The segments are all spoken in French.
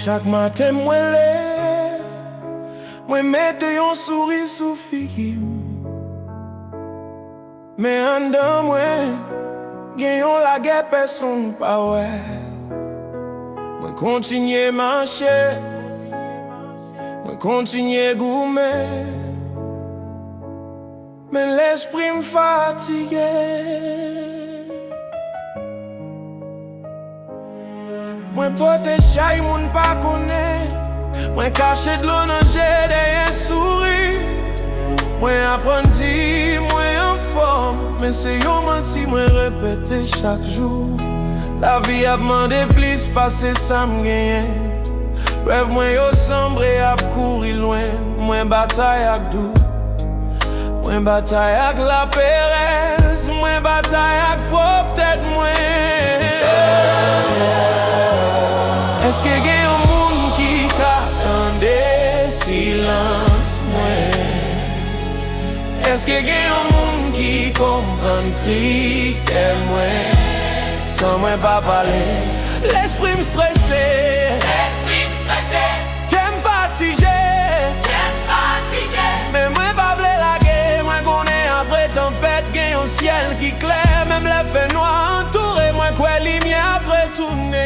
Chaque matin moi lè, moi mette yon sourire sou figim. Mais en dedans moi, gen yon la guerre personne pa wè. Moi continue marcher, moi continue gourmet. Mais l'esprit me fatigue. Moi pote chay moun pa connaît. Moi caché de l'eau nan jè derrière souris. Moi apprenti, moi en forme. Mais c'est yon menti, moi répété chaque jour. La vie a demandé plus, passer ça m'gagne. Rêve moi yo sombre et a courir loin. Moi bataille ak dou. Moi bataille ak la péresse. Moi bataille ak propre tête moi. Est-ce que gen yon moun ki ka tande silence moi? Est-ce que gen yon moun ki kompran kri ke moi? Sans moi pas parler, l'esprit me stressé. Qu'elle me fatigué. Mais moi pas vle la guerre, moi connais après tempête, gen yon ciel qui clair, même les feux noirs entouré, moi quoi lumière après tourner.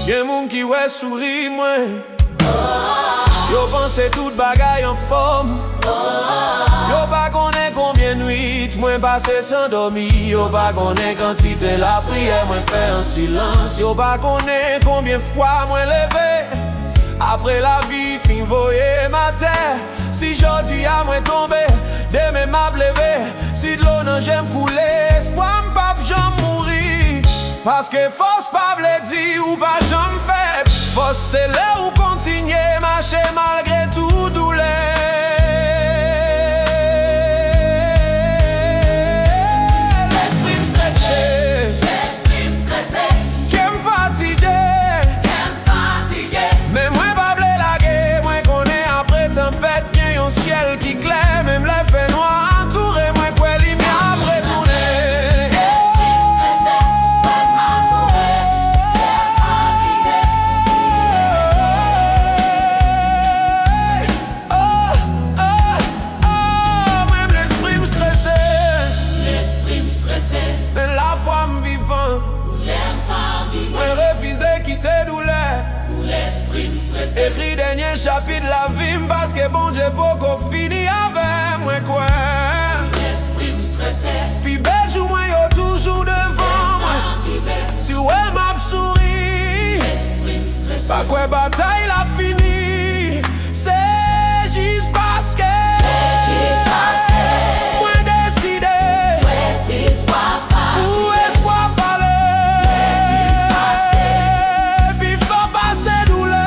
Gen moun ki wè souri moi. Yo pense tout bagay en forme. Yo pa konnen combien nuit moi passé sans dormir. Yo pa konnen quantité la prière moi fait en silence. Yo pa konnen combien fois moi levé. Après la vie fin voyer ma terre. Si jodi a moi tombé, demain m'a levé. Si de l'eau nan j'aime couler, espoir m'pap j'en mourir. Parce que force pas vle di ou pas j'en fait. Force c'est là où continuer marcher malgré tout douleur. L'esprit me stressé, qui me fatigué. Mais moi pas vle la guerre, moi connais après tempête, bien yon ciel qui clair, même les feux noirs entouré, moi quoi lumière après tourner. Écrit dernier chapitre la vie parce que bon Dieu beaucoup fini avec moi quoi. L'esprit me stressé. Puis bel jour moi yo toujours devant moi. Si ouais m'a souri. L'esprit me stressé. Pas quoi bataille la fini. C'est juste parce que moi décidé. Pour espoir parler. Puis faut passer douleur.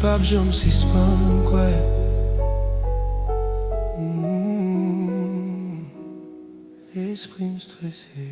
Pap jom si span quoi. Esprit me stressé.